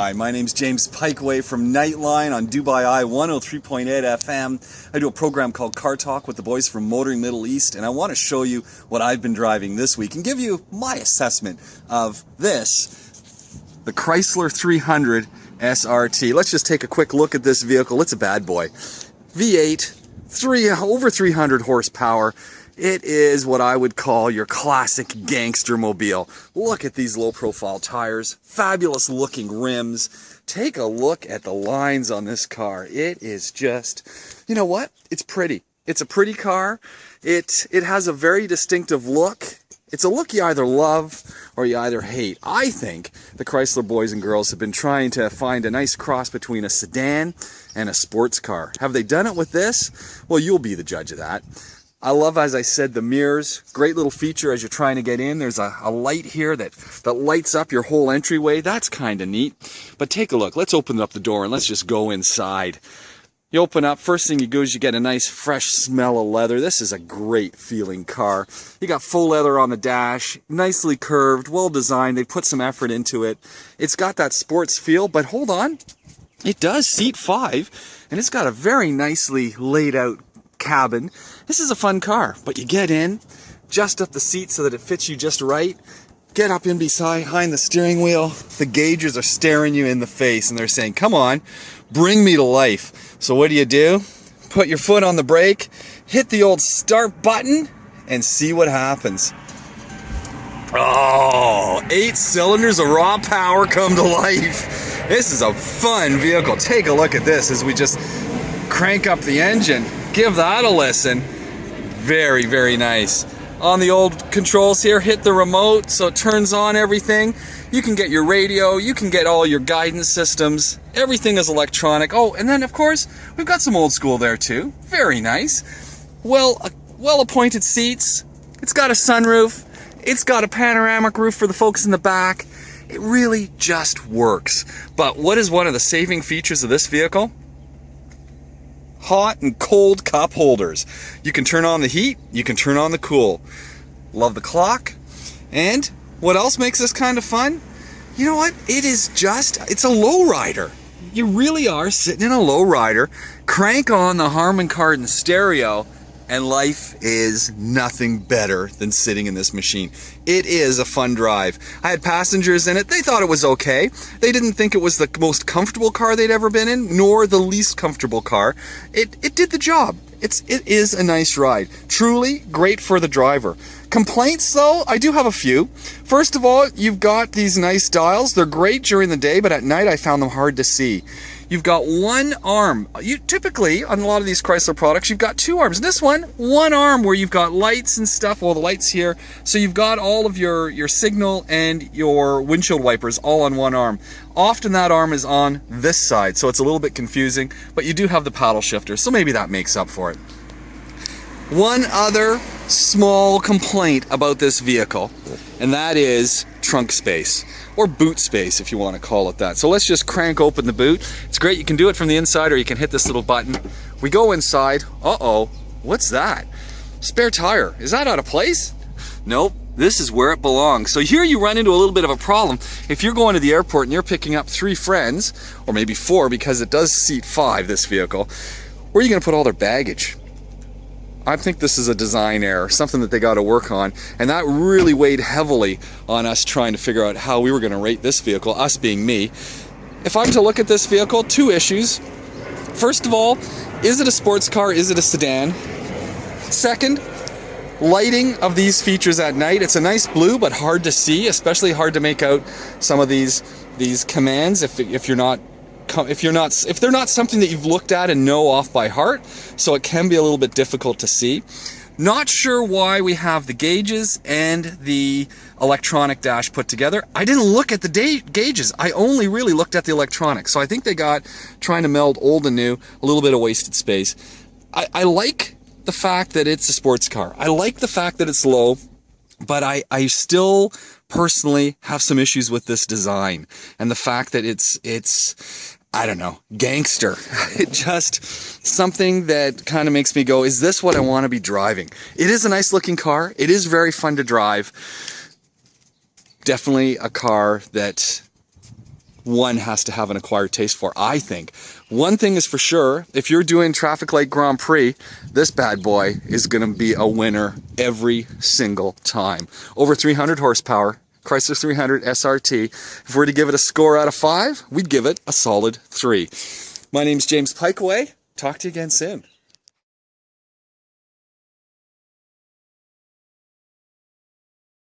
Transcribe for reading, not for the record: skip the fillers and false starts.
Hi, my name's James Piecowye from Nightline on Dubai Eye 103.8 FM. I do a program called Car Talk with the boys from Motoring Middle East, and I want to show you what I've been driving this week and give you my assessment of this, the Crysler 300 SRT. Let's just take a quick look at this vehicle. It's a bad boy. V8, over 300 horsepower. It is what I would call your classic gangster mobile. Look at these low-profile tires, fabulous looking rims. Take a look at the lines on this car. It is just, you know what? It's pretty. It's a pretty car. It has a very distinctive look. It's a look you either love or you either hate. I think the Crysler boys and girls have been trying to find a nice cross between a sedan and a sports car. Have they done it with this? Well, you'll be the judge of that. I love, as I said, the mirrors. Great little feature as you're trying to get in. There's a light here that lights up your whole entryway. That's kind of neat. But take a look. Let's open up the door and let's just go inside. You open up, first thing you do is you get a nice fresh smell of leather. This is a great feeling car. You got faux leather on the dash, nicely curved, well designed. They put some effort into it. It's got that sports feel, but hold on. It does seat 5, and it's got a very nicely laid out cabin. This is a fun car, but you get in, adjust up the seat so that it fits you just right, get up in behind the steering wheel. The gauges are staring you in the face and they're saying, come on, bring me to life. So what do? Put your foot on the brake, hit the old start button, and see what happens. Oh, 8 cylinders of raw power come to life. This is a fun vehicle. Take a look at this as we just crank up the engine. Give that a listen. Very, very nice. On the old controls here, hit the remote so it turns on everything. You can get your radio, you can get all your guidance systems. Everything is electronic. Oh, and then of course, we've got some old school there too. Very nice. Well-appointed seats. It's got a sunroof. It's got a panoramic roof for the folks in the back. It really just works. But what is one of the saving features of this vehicle? Hot and cold cup holders. You can turn on the heat, you can turn on the cool. Love the clock. And what else makes this kind of fun? You know what? It's a lowrider. You really are sitting in a lowrider. Crank on the Harman Kardon stereo, and life is nothing better than sitting in this machine. It is a fun drive. I had passengers in it. They thought it was okay. They didn't think it was the most comfortable car they'd ever been in, nor the least comfortable car. It did the job. It is a nice ride. Truly great for the driver. Complaints though, I do have a few. First of all, you've got these nice dials. They're great during the day, but at night I found them hard to see. You've got one arm. You typically, on a lot of these Crysler products, you've got 2 arms. This one arm where you've got lights and stuff. Well, the lights here. So you've got all of your signal and your windshield wipers all on one arm. Often that arm is on this side, so it's a little bit confusing, but you do have the paddle shifter, so maybe that makes up for it. One other small complaint about this vehicle, and that is trunk space, or boot space if you want to call it that. So let's just crank open the boot. It's great, you can do it from the inside or you can hit this little button. We go inside. Uh-oh, what's that? Spare tire. Is that out of place? Nope, this is where it belongs. So here you run into a little bit of a problem. If you're going to the airport and you're picking up 3 friends, or maybe 4 because it does seat 5, this vehicle, where are you going to put all their baggage? I think this is a design error, something that they got to work on, and that really weighed heavily on us trying to figure out how we were going to rate this vehicle, us being me. If I'm to look at this vehicle, 2 issues. First of all, is it a sports car? Is it a sedan? Second, lighting of these features at night. It's a nice blue, but hard to see, especially hard to make out some of these commands if they're not something that you've looked at and know off by heart, so it can be a little bit difficult to see. Not sure why we have the gauges and the electronic dash put together. I didn't look at the gauges. I only really looked at the electronics. So I think they got, trying to meld old and new, a little bit of wasted space. I like the fact that it's a sports car. I like the fact that it's low, but I still personally have some issues with this design and the fact that it's I don't know, gangster. It just something that kind of makes me go, is this what I want to be driving? It is a nice looking car. It is very fun to drive. Definitely a car that one has to have an acquired taste for, I think. One thing is for sure, if you're doing Traffic Light Grand Prix, this bad boy is going to be a winner every single time. Over 300 horsepower, Crysler 300 SRT. If we're to give it a score out of 5, we'd give it a solid 3. My name's James Piecowye. Talk to you again soon.